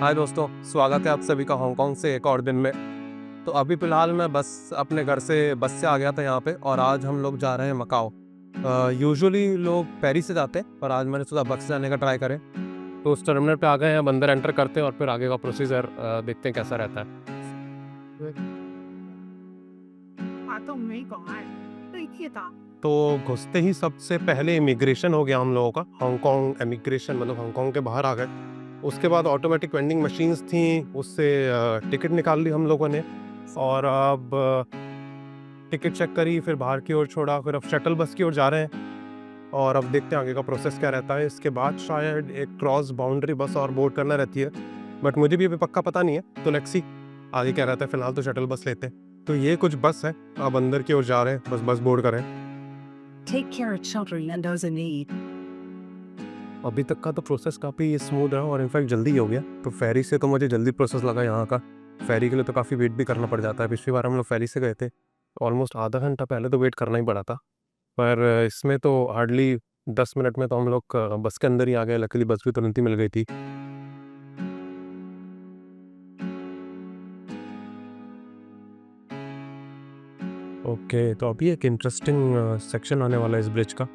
हाय दोस्तों, स्वागत है आप सभी का हांगकांग से एक और दिन में। तो अभी फ़िलहाल मैं बस अपने घर से बस से आ गया था यहाँ पे और आज हम लोग जा रहे हैं मकाओ। यूजुअली लोग पेरी से जाते हैं पर आज मैंने सोचा बस से जाने का ट्राई करें। तो उस टर्मिनल पे आ गए हैं, अब अंदर एंटर करते हैं और फिर आगे का प्रोसीजर देखते हैं कैसा रहता है। 滑动没改，对铁打 तो घुसते ही सबसे पहले इमिग्रेशन हो गया हम लोगों का। हांगकांग इमिग्रेशन मतलब हांगकांग के बाहर आ गए। उसके बाद ऑटोमेटिक वेंडिंग मशीन्स थी, उससे टिकट निकाल ली हम लोगों ने और अब टिकट चेक करी, फिर बाहर की ओर छोड़ा, फिर अब शटल बस की ओर जा रहे हैं और अब देखते हैं आगे का प्रोसेस क्या रहता है। इसके बाद शायद एक क्रॉस बाउंड्री बस और बोर्ड करना रहती है, बट मुझे भी अभी पक्का पता नहीं है, तो लेट्स सी आगे क्या रहता है। फिलहाल तो शटल बस लेते हैं। तो ये कुछ बस है, अब अंदर की ओर जा रहे हैं, बस बस बोर्ड करें। take care of children and those in need. अभी तक का तो प्रोसेस काफ़ी स्मूथ है और इनफैक्ट जल्दी ही हो गया। तो फेरी से तो मुझे जल्दी प्रोसेस लगा यहाँ का। फेरी के लिए तो काफ़ी वेट भी करना पड़ जाता है। पिछली बार हम लोग फेरी से गए थे, ऑलमोस्ट आधा घंटा पहले तो वेट करना ही पड़ा था, पर इसमें तो हार्डली 10 मिनट में तो हम लोग बस के अंदर ही आ गए। लकीली बस भी तुरंत ही मिल गई थी। ओके, तो अभी एक इंटरेस्टिंग सेक्शन आने वाला है इस ब्रिज का।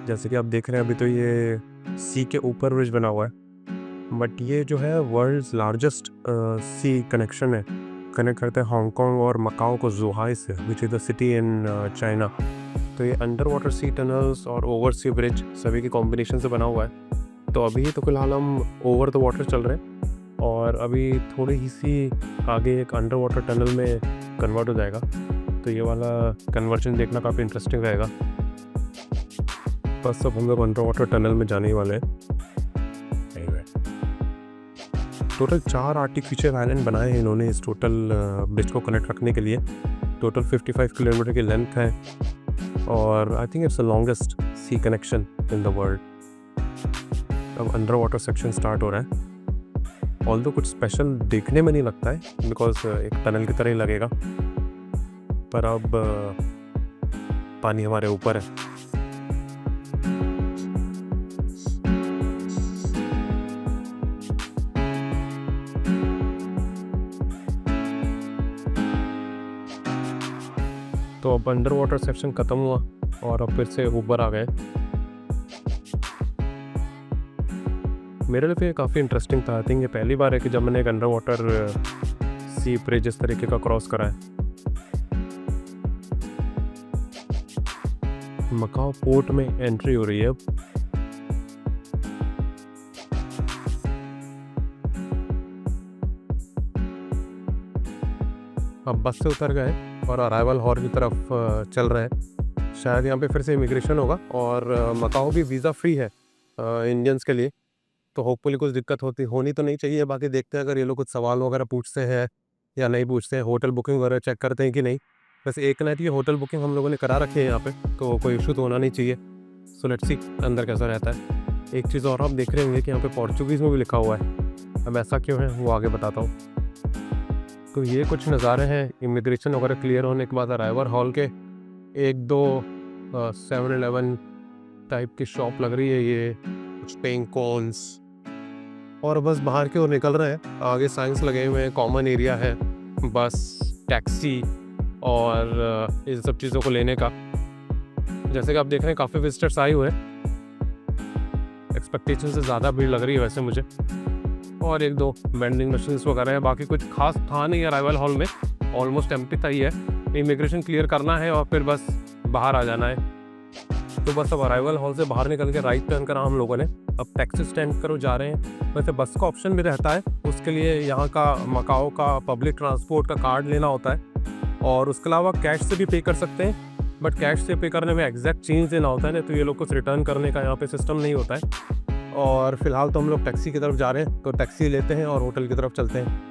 जैसे कि आप देख रहे हैं अभी तो ये सी के ऊपर ब्रिज बना हुआ है, बट ये जो है वर्ल्ड्स लार्जेस्ट सी कनेक्शन है। कनेक्ट करते हैं हांगकांग और मकाओ को ज़ुहाई से, which is the city in China. तो ये अंडर वाटर सी टनल्स और ओवर सी ब्रिज सभी के कॉम्बिनेशन से बना हुआ है। तो अभी तो फिलहाल हम ओवर द वाटर चल रहे हैं और अभी थोड़ी ही सी आगे एक अंडर वाटर टनल में कन्वर्ट हो जाएगा। तो ये वाला कन्वर्जन देखना काफ़ी इंटरेस्टिंग रहेगा। बस अब हम लोग अंडर वाटर टनल में जाने ही वाले हैं। टोटल 4 आर्टिफिशियल आइलैंड बनाए हैं इन्होंने इस टोटल ब्रिज को कनेक्ट रखने के लिए। टोटल 55 किलोमीटर की लेंथ है और I think it's the longest sea connection in the world. अब अंडर वाटर सेक्शन स्टार्ट हो रहा है। ऑल्दो कुछ स्पेशल देखने में नहीं लगता है बिकॉज एक टनल की तरह ही लगेगा, पर अब पानी हमारे ऊपर है। तो अब अंडर वाटर सेक्शन ख़त्म हुआ और अब फिर से ऊपर आ गए। मेरे लिए ये काफ़ी इंटरेस्टिंग था। आई थिंक ये पहली बार है कि जब मैंने एक अंडर वाटर सी ब्रिज इस तरीके का क्रॉस करा है। मकाओ पोर्ट में एंट्री हो रही है अब बस से उतर गए और अराइवल हॉल की तरफ चल रहे हैं। शायद यहाँ पे फिर से इमिग्रेशन होगा और मकाओ भी वीज़ा फ्री है इंडियंस के लिए। तो होपफुली कुछ दिक्कत होनी तो नहीं चाहिए। बाकी देखते हैं अगर ये लोग कुछ सवाल वगैरह पूछते हैं या नहीं पूछते हैं। होटल बुकिंग वगैरह चेक करते हैं कि नहीं। बस एक नाइट की होटल बुकिंग हम लोगों ने करा रखी है यहाँ पे, तो कोई इशू तो होना नहीं चाहिए। सो लेट्स सी अंदर कैसा रहता है। एक चीज़ और आप देख रहे होंगे कि यहाँ पे पोर्चुगीज़ में भी लिखा हुआ है। अब ऐसा क्यों है वो आगे बताता हूँ। तो ये कुछ नज़ारे हैं इमिग्रेशन वगैरह क्लियर होने के बाद अराइवल हॉल के। एक दो 7-11 टाइप की शॉप लग रही है, ये कुछ पेइंग कॉन्स, और बस बाहर की ओर निकल रहे हैं। आगे साइंस लगे हुए हैं, कॉमन एरिया है, बस टैक्सी और इन सब चीज़ों को लेने का। जैसे कि आप देख रहे हैं काफ़ी विजिटर्स आए हुए हैं। एक्सपेक्टेशन से ज़्यादा भीड़ लग रही है वैसे मुझे। और एक दो वेंडिंग मशीन्स वगैरह है, बाकी कुछ खास था नहीं अराइवल हॉल में। ऑलमोस्ट एम्प्टी था ही है। इमिग्रेशन क्लियर करना है और फिर बस बाहर आ जाना है। तो बस अब अराइवल हॉल से बाहर निकल के राइट टर्न करा हम लोगों ने। अब टैक्सी स्टैंड करो जा रहे हैं। वैसे बस का ऑप्शन भी रहता है, उसके लिए यहाँ का मकाओ का पब्लिक ट्रांसपोर्ट का कार्ड लेना होता है और उसके अलावा कैश से भी पे कर सकते हैं। बट कैश से पे करने में एग्जैक्ट चेंज देना होता है, नहीं तो ये लोग कुछ रिटर्न करने का यहाँ पे सिस्टम नहीं होता है। और फिलहाल तो हम लोग टैक्सी की तरफ जा रहे हैं, तो टैक्सी लेते हैं और होटल की तरफ चलते हैं।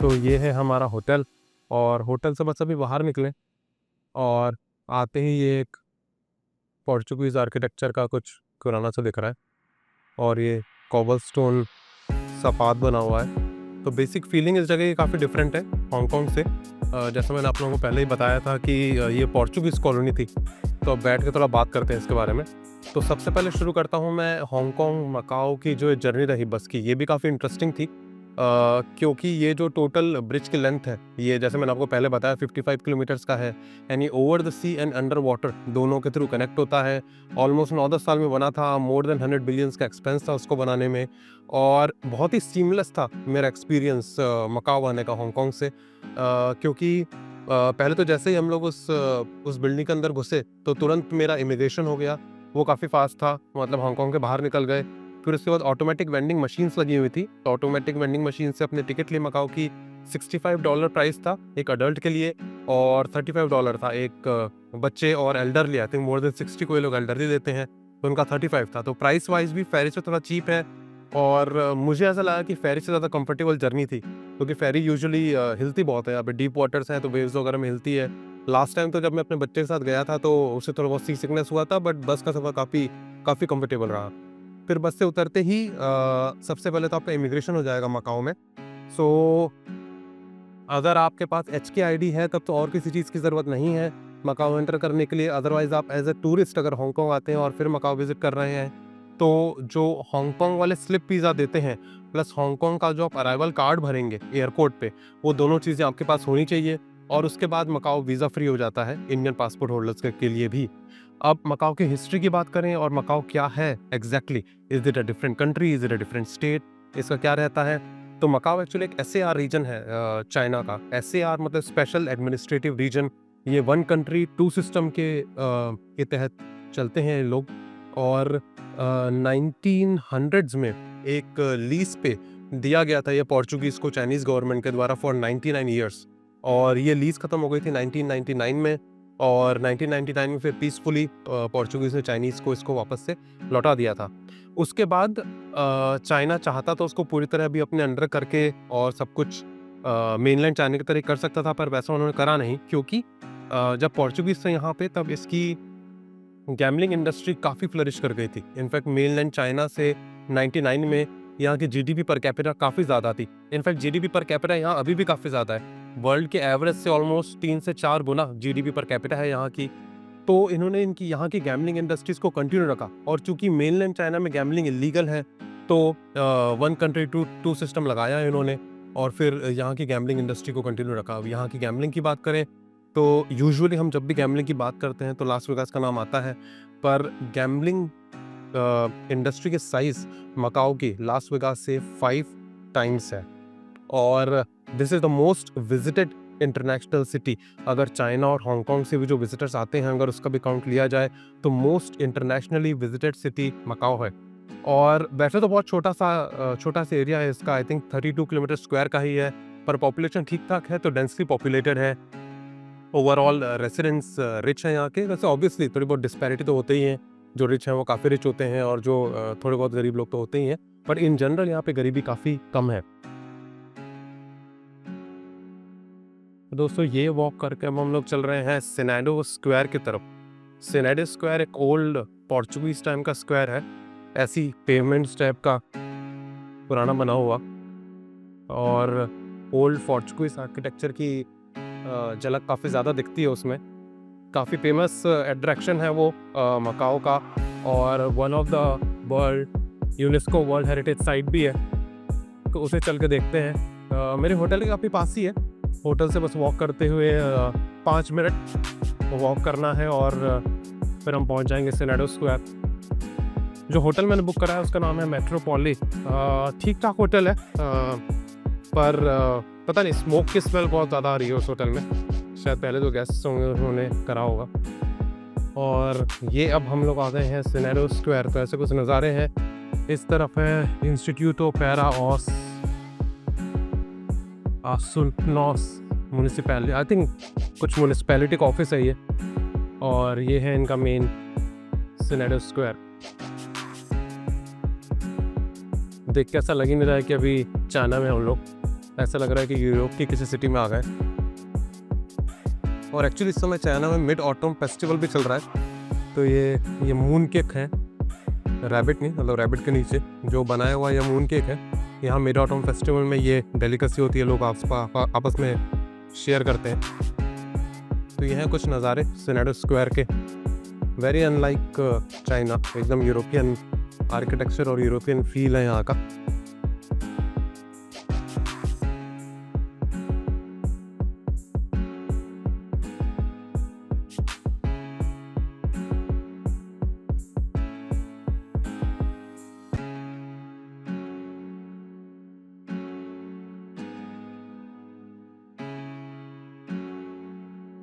तो ये है हमारा होटल, और होटल से बस अभी बाहर निकले और आते ही ये एक पोर्चुगीज़ आर्किटेक्चर का कुछ पुराना सा दिख रहा है, और ये कॉबलस्टोन सा पाथ बना हुआ है। तो बेसिक फीलिंग इस जगह की काफ़ी डिफरेंट है हांगकांग से। जैसा मैंने आप लोगों को पहले ही बताया था कि ये पोर्चुगीज़ कॉलोनी थी। तो अब बैठ के थोड़ा बात करते हैं इसके बारे में। तो सबसे पहले शुरू करता हूँ मैं हांगकांग मकाओ की जो जर्नी रही बस की, ये भी काफ़ी इंटरेस्टिंग थी। क्योंकि ये जो टोटल ब्रिज की लेंथ है, ये जैसे मैंने आपको पहले बताया 55 किलोमीटर्स का है, यानी over the sea and under water दोनों के थ्रू कनेक्ट होता है। ऑलमोस्ट 9-10 साल में बना था, मोर देन 100 बिलियंस का एक्सपेंस था उसको बनाने में, और बहुत ही सीमलेस था मेरा एक्सपीरियंस मकाओ आने का हांगकांग से। क्योंकि पहले तो जैसे ही हम लोग उस बिल्डिंग के अंदर घुसे तो तुरंत मेरा इमिग्रेशन हो गया, वो काफ़ी फास्ट था, मतलब हांगकांग के बाहर निकल गए। फिर उसके बाद ऑटोमेटिक वेंडिंग मशीन्स लगी हुई थी, तो ऑटोमेटिक वेंडिंग मशीन से अपने टिकट लिए मकाओ की। $65 प्राइस था एक अडल्ट के लिए, और $35 था एक बच्चे और elderly. I think more than 60 कोई लोग एल्डरली देते हैं, तो उनका 35 था। तो प्राइस वाइज भी फेरी से थोड़ा चीप है, और मुझे ऐसा लगा कि फेरी से ज़्यादा कंफर्टेबल जर्नी थी, क्योंकि फेरी यूजुअली हिलती बहुत है, अभी डीप वाटर्स हैं तो वेव्स वगैरह में हिलती है। लास्ट टाइम तो जब मैं अपने बच्चे के साथ गया था तो उससे थोड़ा बहुत सी सिकनेस हुआ था, बट बस का सफ़र काफ़ी कंफर्टेबल रहा। फिर बस से उतरते ही सबसे पहले तो आपका इमिग्रेशन हो जाएगा मकाओ में। सो अगर आपके पास HK ID है तब तो और किसी चीज़ की ज़रूरत नहीं है मकाओ एंटर करने के लिए। अदरवाइज़ आप एज ए टूरिस्ट अगर हांगकांग आते हैं और फिर मकाओ विजिट कर रहे हैं, तो जो हांगकांग वाले स्लिप वीज़ा देते हैं प्लस हांगकांग का जो आप अराइवल कार्ड भरेंगे एयरपोर्ट पे, वो दोनों चीज़ें आपके पास होनी चाहिए, और उसके बाद मकाओ वीज़ा फ्री हो जाता है इंडियन पासपोर्ट होल्डर्स के लिए भी। अब मकाओ की हिस्ट्री की बात करें, और मकाओ क्या है exactly, is it a different country, is it a different state, इसका क्या रहता है। तो मकाओ एक्चुअली एक SAR रीजन है चाइना का। SAR मतलब स्पेशल एडमिनिस्ट्रेटिव रीजन। ये 1 कंट्री 2 सिस्टम के तहत चलते हैं लोग, और 1900s में एक लीज पे दिया गया था ये पोर्चुगीज़ को चाइनीज़ गवर्नमेंट के द्वारा फॉर 99 ईयर्स, और ये लीज ख़त्म हो गई थी 1999 में, और 1999 में फिर पीसफुली पोर्चुगीज़ ने चाइनीज़ को इसको वापस से लौटा दिया था। उसके बाद चाइना चाहता तो उसको पूरी तरह भी अपने अंडर करके और सब कुछ मेनलैंड चाइना की तरह कर सकता था, पर वैसा उन्होंने करा नहीं, क्योंकि जब पोर्चुगीज़ थे यहाँ पे तब इसकी गैम्बलिंग इंडस्ट्री काफ़ी फ्लरिश कर गई थी। इनफैक्ट मेनलैंड चाइना से 99 में यहाँ की GDP पर कैपिटा काफ़ी ज़्यादा थी। इनफैक्ट GDP पर कैपिटा यहाँ अभी भी काफ़ी ज़्यादा है, वर्ल्ड के एवरेज से ऑलमोस्ट 3 से 4 गुना GDP पर कैपिटा है यहाँ की। तो इन्होंने इनकी यहाँ की गैम्बलिंग इंडस्ट्रीज़ को कंटिन्यू रखा, और चूंकि मेनलैंड चाइना में गैम्बलिंग इलीगल है, तो 1 कंट्री 2 सिस्टम लगाया है इन्होंने, और फिर यहाँ की गैम्बलिंग इंडस्ट्री को कंटिन्यू रखा। अब यहाँ की गैम्बलिंग की बात करें तो यूजुअली हम जब भी गैम्बलिंग की बात करते हैं तो लास वेगास का नाम आता है, पर गैम्बलिंग इंडस्ट्री के साइज मकाओ की लास वेगास से 5 टाइम्स है, और this is the most visited international city. अगर चाइना और हांगकांग से भी जो विजिटर्स आते हैं, अगर उसका भी काउंट लिया जाए, तो most internationally visited city Macau है। और वैसे तो बहुत छोटा सा एरिया है इसका, आई थिंक 32 किलोमीटर स्क्वायर का ही है, पर पॉपुलेशन ठीक ठाक है, तो डेंसली पॉपुलेटेड है। ओवरऑल रेसिडेंट्स रिच हैं यहाँ के। वैसे ऑब्वियसली थोड़ी बहुत डिस्पैरिटी तो होते ही हैं, जो रिच हैं वो काफ़ी रिच होते हैं, और जो थोड़े बहुत गरीब लोग तो होते ही हैं, पर इन जनरल यहाँ पे गरीबी काफ़ी कम है। दोस्तों ये वॉक करके अब हम लोग चल रहे हैं सिनेडो स्क्वायर की तरफ। सिनेडो स्क्वायर एक ओल्ड पोर्चुगीज टाइम का स्क्वायर है, ऐसी पेवमेंट्स टाइप का पुराना बना हुआ, और ओल्ड पोर्चुगीज आर्किटेक्चर की झलक काफ़ी ज़्यादा दिखती है उसमें। काफ़ी फेमस अट्रैक्शन है वो मकाओ का, और one of the world UNESCO world heritage site भी है, तो उसे चल के देखते हैं। मेरे होटल के काफ़ी पास ही है, होटल से बस वॉक करते हुए 5 मिनट वॉक करना है, और फिर हम पहुंच जाएंगे सिनेडो स्क्वायर। जो होटल मैंने बुक करा है उसका नाम है मेट्रोपोली। ठीक ठाक होटल है, पर पता नहीं स्मोक की स्मेल बहुत ज़्यादा आ रही है उस होटल में, शायद पहले तो गेस्ट होंगे उन्होंने करा होगा। और ये अब हम लोग आ गए हैं सिनेडो स्क्वायर, तो ऐसे कुछ नज़ारे हैं। इस तरफ है इंस्टीट्यूटो पैरा ऑस आसुल्टनॉस म्यूनिसिपैलिटी, आई थिंक कुछ म्यूनिसिपैलिटी का ऑफिस है ये, और ये है इनका मेन सिनेडो स्क्वायर। देख के ऐसा लग ही नहीं रहा है कि अभी चाइना में हम लोग। ऐसा लग रहा है कि यूरोप की किसी सिटी में आ गए। और एक्चुअली इस समय चाइना में मिड ऑटम फेस्टिवल भी चल रहा है। तो ये मून केक है, रैबिट नहीं, मतलब रैबिट के नीचे जो बनाया हुआ ये मून केक है। यहाँ मिड ऑटम फेस्टिवल में ये डेलिकेसी होती है, लोग आपस में शेयर करते हैं। तो ये हैं कुछ नज़ारे सिनेडो स्क्वायर के। वेरी अनलाइक चाइना, एकदम यूरोपियन आर्किटेक्चर और यूरोपियन फील है यहाँ का।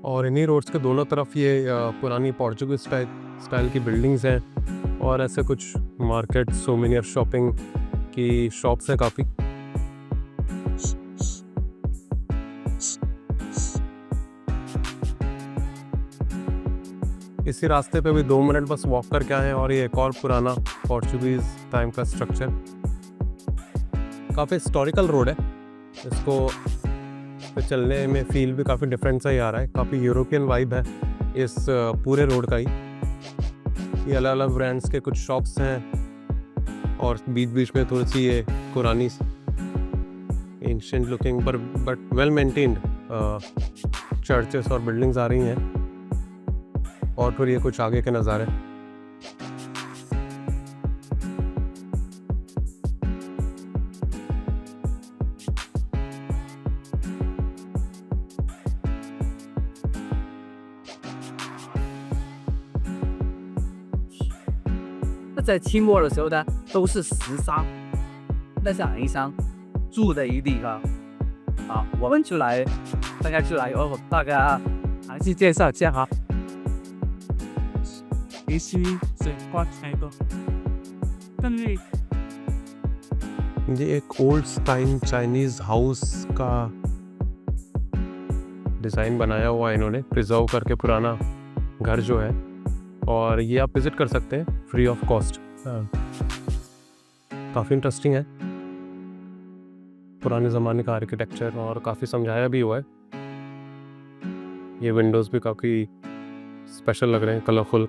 और इन्हीं रोड्स के दोनों तरफ ये पुरानी पोर्चुगीज स्टाइल की बिल्डिंग्स हैं और ऐसे कुछ मार्केट, सोवेनियर शॉपिंग की शॉप्स हैं काफ़ी। इसी रास्ते पे भी 2 मिनट बस वॉक करके आए हैं और ये एक और पुराना पोर्चुगीज टाइम का स्ट्रक्चर। काफ़ी हिस्टोरिकल रोड है, इसको पे चलने में फील भी काफ़ी डिफरेंट सा ही आ रहा है। काफ़ी यूरोपियन वाइब है इस पूरे रोड का ही। ये अलग अलग ब्रांड्स के कुछ शॉप्स हैं और बीच बीच में थोड़ी सी ये पुरानी एंशिएंट लुकिंग पर बट वेल मेंटेन्ड चर्चेस और बिल्डिंग्स आ रही हैं। और फिर ये कुछ आगे के नज़ारे। 在清末的时候呢，都是食商，那是韩商住的一个地方。好，我们就来，大家就来，我大概详细介绍一下哈。Ici, c'est quoi Chaigo? Tanvi ये एक ओल्ड स्टाइल चाइनीज़ हाउस का डिज़ाइन बनाया हुआ है इन्होंने, प्रिजर्व करके पुराना घर जो है। और ये आप विज़िट कर सकते हैं फ्री ऑफ कॉस्ट। काफ़ी इंटरेस्टिंग है, पुराने ज़माने का आर्किटेक्चर और काफ़ी समझाया भी हुआ है। ये विंडोज़ भी काफ़ी स्पेशल लग रहे हैं, कलरफुल।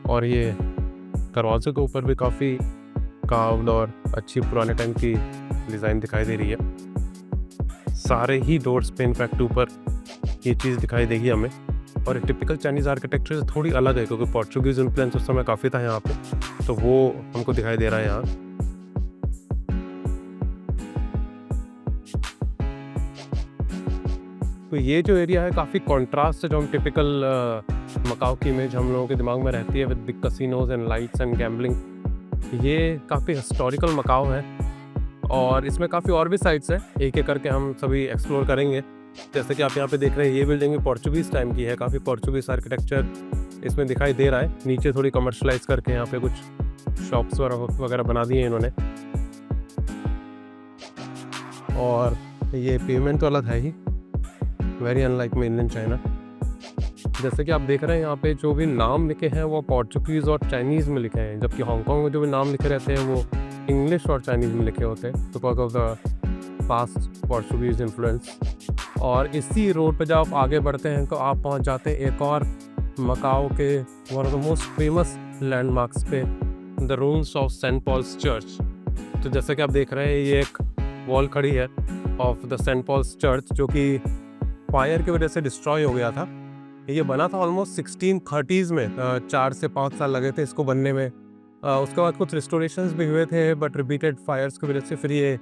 और ये दरवाजे के ऊपर भी काफ़ी कार्व्ड और अच्छी पुराने टाइम की डिज़ाइन दिखाई दे रही है। सारे ही डोर्स पे इनफैक्ट ऊपर ये चीज़ दिखाई देगी हमें। और टिपिकल चाइनीज़ आर्किटेक्चर से थोड़ी अलग है क्योंकि पोर्चुगीज़ इन्फ्लुएंस उस समय काफ़ी था यहाँ पे, तो वो हमको दिखाई दे रहा है यहाँ। तो ये जो एरिया है काफ़ी कॉन्ट्रास्ट है जो हम टिपिकल मकाओ की इमेज हम लोगों के दिमाग में रहती है with big casinos and lights and gambling. ये काफ़ी हिस्टोरिकल मकाओ है और इसमें काफ़ी और भी साइट्स हैं, एक एक करके हम सभी एक्सप्लोर करेंगे। जैसे कि आप यहाँ पे देख रहे हैं, ये बिल्डिंग भी पोर्चुगीज़ टाइम की है, काफ़ी पोर्चुगीज़ आर्किटेक्चर इसमें दिखाई दे रहा है। नीचे थोड़ी कमर्शलाइज करके यहाँ पे कुछ शॉप्स वगैरह बना दिए हैं इन्होंने। और ये पेमेंट तो अलग है ही, वेरी अनलाइक मेनलैंड चाइना। जैसे कि आप देख रहे हैं यहाँ पे जो भी नाम लिखे हैं वो पोर्चुगीज़ और चाइनीज़ में लिखे हैं, जबकि हांगकांग में जो भी नाम लिखे रहते हैं वो इंग्लिश और चाइनीज़ में लिखे होते हैं because of the past Portuguese influence. और इसी रोड पे जब आप आगे बढ़ते हैं तो आप पहुँच जाते हैं एक और मकाओ के one of the most famous landmarks पे, the rooms of Saint Paul's Church. तो जैसे कि आप देख रहे हैं ये एक वॉल खड़ी है of the Saint Paul's Church जो कि फायर की वजह से डिस्ट्रॉय हो गया था। ये बना था ऑलमोस्ट 1630s में, 4 से 5 साल लगे थे इसको बनने में। उसके बाद कुछ रिस्टोरेशंस भी हुए थे बट रिपीटेड फायर्स की वजह से फिर ये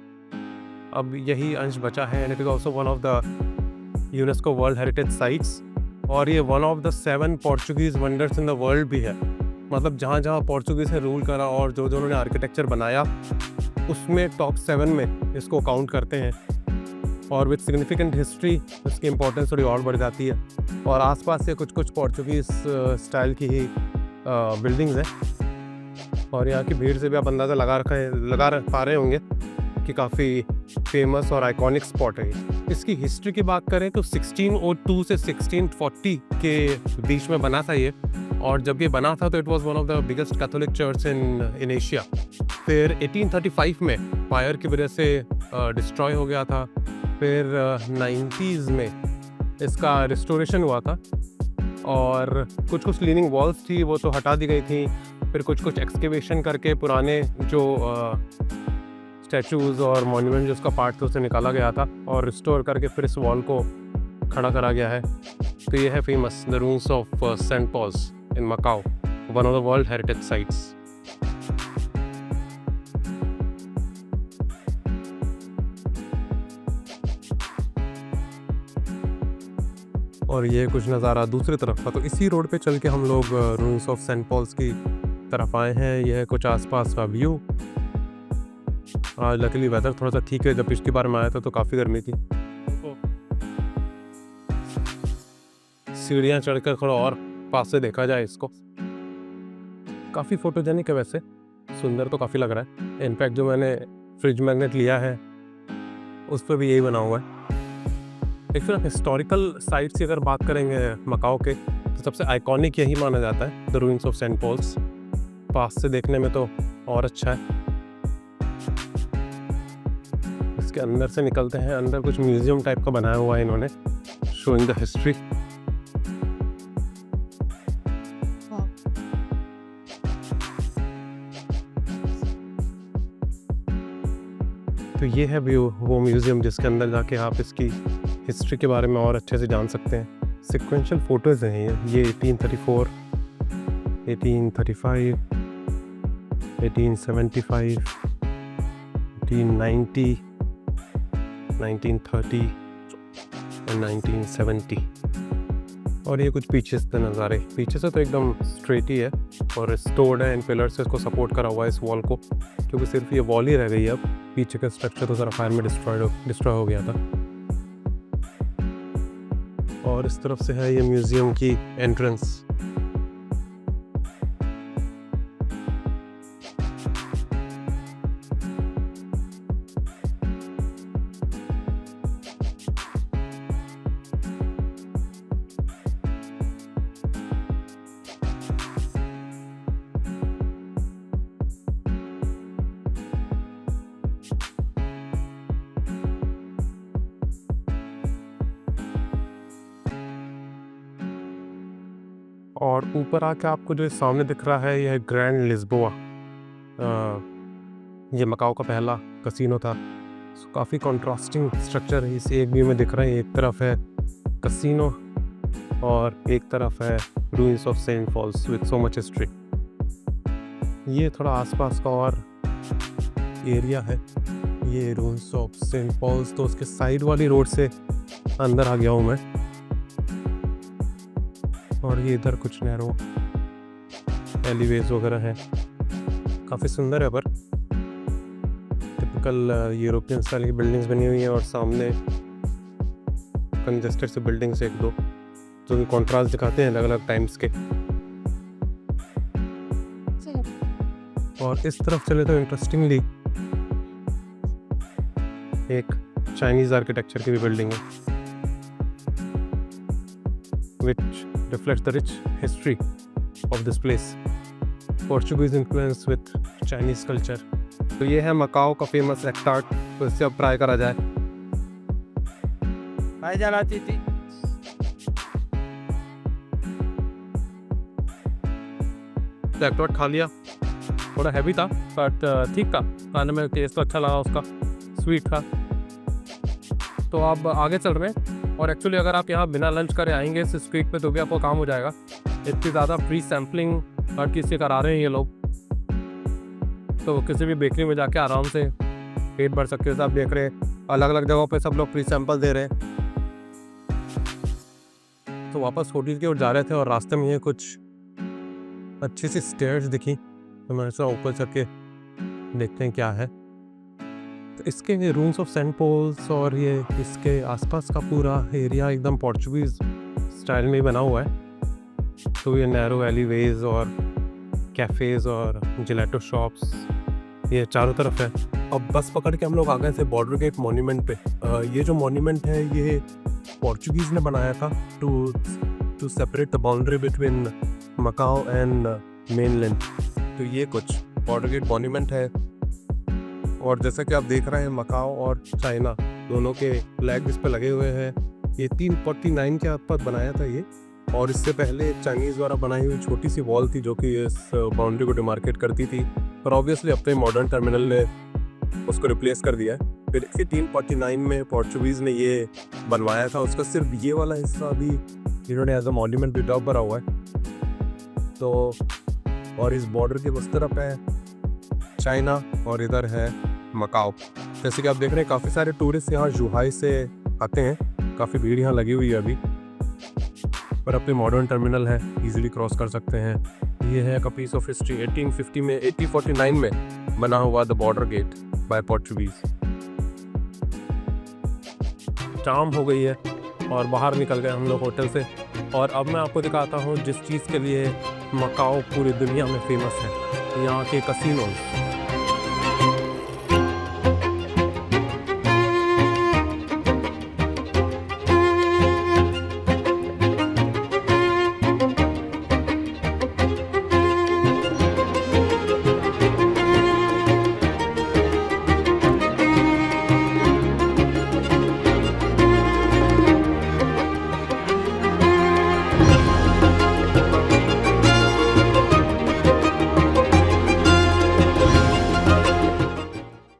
अब यही अंश बचा है। And it is also one of the UNESCO world heritage sites और ये one of the 7 Portuguese wonders in the world भी है। मतलब जहाँ जहाँ पोर्चुगीज़ ने रूल करा और जो जो उन्होंने आर्किटेक्चर बनाया उसमें टॉप 7 में इसको काउंट करते हैं। और विद सिग्निफिकेंट हिस्ट्री इसकी इम्पोर्टेंस थोड़ी और बढ़ जाती है। और आसपास से कुछ कुछ पोर्चुगीज़ स्टाइल की ही बिल्डिंग्स हैं। और यहाँ की भीड़ से भी आप अंदाज़ा लगा पा रहे होंगे कि काफ़ी फेमस और आइकॉनिक स्पॉट है। इसकी हिस्ट्री की बात करें तो 1602 से 1640 के बीच में बना था ये। और जब ये बना था तो it was one of the biggest Catholic church in Asia. फिर 1835 में फायर की वजह से डिस्ट्रॉय हो गया था। फिर 90s में इसका रिस्टोरेशन हुआ था और कुछ लीनिंग वॉल्स थी वो तो हटा दी गई थी। फिर कुछ एक्सकेवेशन करके पुराने जो स्टैचूज़ और मॉन्यूमेंट जो उसका पार्ट था उसे निकाला गया था और रिस्टोर करके फिर इस वॉल को खड़ा करा गया है। तो ये है famous the ruins of Saint Paul's in Macau, one of the world heritage sites. और ये कुछ नज़ारा दूसरी तरफ का, तो इसी रोड पे चल के हम लोग रून्स ऑफ सेंट पॉल्स की तरफ आए हैं। यह है कुछ आसपास का व्यू। आज लकीली वेदर थोड़ा सा ठीक है, जब पिछली बार मैं आया था तो काफ़ी गर्मी थी। सीढ़ियाँ चढ़कर थोड़ा और पास से देखा जाए इसको, काफ़ी फोटोजेनिक है, वैसे सुंदर तो काफ़ी लग रहा है। इनफैक्ट जो मैंने फ्रिज मैग्नेट लिया है उस पर भी यही बना हुआ है। एक फिर हिस्टोरिकल साइट्स की अगर बात करेंगे मकाओ के तो सबसे आइकॉनिक यही माना जाता है the ruins of Saint Paul's. पास से देखने में तो और अच्छा है। इसके अंदर से निकलते हैं। अंदर कुछ म्यूजियम टाइप का बनाया हुआ है इन्होंने, शोइंग द हिस्ट्री। तो ये है व्यू, वो म्यूजियम जिसके अंदर जाके आप इसकी हिस्ट्री के बारे में और अच्छे से जान सकते हैं। सिक्वेंशियल फोटोज़ हैं ये 1834, 1835, 1875, 1890, 1930 और 1970। और ये कुछ पीछे से नज़ारे, पीछे से तो एकदम स्ट्रेट ही है और रिस्टोर्ड है। इन पिलर से इसको सपोर्ट करा हुआ है इस वॉल को, क्योंकि सिर्फ ये वॉल ही रह गई है अब। पीछे का स्ट्रक्चर तो सारा फायर में डिस्ट्रॉय हो गया था। और इस तरफ से है ये म्यूजियम की एंट्रेंस। और ऊपर आके आपको जो सामने दिख रहा है यह है ग्रैंड लिस्बोआ। ये मकाओ का पहला कसिनो था। काफ़ी कॉन्ट्रास्टिंग स्ट्रक्चर है, इस एक व्यू में दिख रहा है। एक तरफ है कसिनो और एक तरफ है ruins of Saint Paul's with so much history. ये थोड़ा आसपास का और एरिया है। ये रूइंस ऑफ सेंट पॉल्स, तो उसके साइड वाली रोड से अंदर आ गया हूँ मैं। और ये इधर कुछ नैरो एलिवेज वगैरह है, काफ़ी सुंदर है। पर टिपिकल यूरोपियन स्टाइल की बिल्डिंग्स बनी हुई हैं और सामने कंजेस्टेड से बिल्डिंग्स एक दो जो कि कॉन्ट्रास्ट दिखाते हैं अलग अलग टाइम्स के। और इस तरफ चले तो इंटरेस्टिंगली एक चाइनीज़ आर्किटेक्चर की भी बिल्डिंग है which reflects the rich history of this place. Portuguese influence with Chinese culture. तो ये है मकाओ का फेमस एक्ट आर्ट, तो इससे अब ट्राई करा जाए। भाई जाना थी। तो एक्ट आर्ट खा लिया, थोड़ा हैवी था बट ठीक था, खाने में टेस्ट अच्छा लगा उसका, स्वीट था। तो आप आगे चल रहे हैं। और एक्चुअली अगर आप यहाँ बिना लंच करे आएंगे इस स्ट्रीट पे तो भी आपको काम हो जाएगा। इतनी ज़्यादा प्री सैम्पलिंग हर किसी से करा रहे हैं ये लोग, तो किसी भी बेकरी में जाके आराम से पेट भर सकते हो। आप देख रहे हैं अलग अलग जगहों पे सब लोग प्री सैंपल दे रहे हैं। तो वापस होटल की ओर जा रहे थे और रास्ते में ये कुछ अच्छी सी स्टेयर्स दिखी, तो मैंने सोचा ऊपर चढ़ के देखते हैं क्या है। तो इसके रूम्स ऑफ सेंट पॉल्स और ये इसके आसपास का पूरा एरिया एकदम पोर्चुगीज़ स्टाइल में ही बना हुआ है। तो ये नैरो एलीवेज और कैफ़ेज़ और जिलेटो शॉप्स ये चारों तरफ है। अब बस पकड़ के हम लोग आ गए थे बॉर्डर गेट मॉन्यूमेंट पे। ये जो मॉन्यूमेंट है ये पोर्चुगीज़ ने बनाया था to separate the boundary between Macau and mainland. तो ये कुछ बॉर्डर गेट मॉन्यूमेंट है। और जैसा कि आप देख रहे हैं मकाओ और चाइना दोनों के फ्लैग इस पे लगे हुए हैं। ये 349 के आसपास बनाया था ये, और इससे पहले चाइनीज़ द्वारा बनाई हुई छोटी सी वॉल थी जो कि इस बाउंड्री को डिमार्केट करती थी, पर ऑब्वियसली अपने मॉडर्न टर्मिनल ने उसको रिप्लेस कर दिया है। फिर इसी 349 में पोर्चुगीज़ ने ये बनवाया था, उसका सिर्फ ये वाला हिस्सा अभी इन्होंने एज अ मॉन्यूमेंट प्रिजर्व करा हुआ है। तो और इस बॉर्डर के उस तरफ है चाइना और इधर है मकाओ। जैसे कि आप देख रहे हैं काफ़ी सारे टूरिस्ट यहाँ जुहाई से आते हैं, काफ़ी भीड़ यहाँ लगी हुई है अभी, पर अपने मॉडर्न टर्मिनल है, इजीली क्रॉस कर सकते हैं। ये है का पीस ऑफ हिस्ट्री 1850 में 1849 में बना हुआ the border gate by Portuguese. शाम हो गई है और बाहर निकल गए हम लोग होटल से, और अब मैं आपको दिखाता हूँ जिस चीज़ के लिए मकाओ पूरी दुनिया में फेमस है, यहाँ के कसिनोज।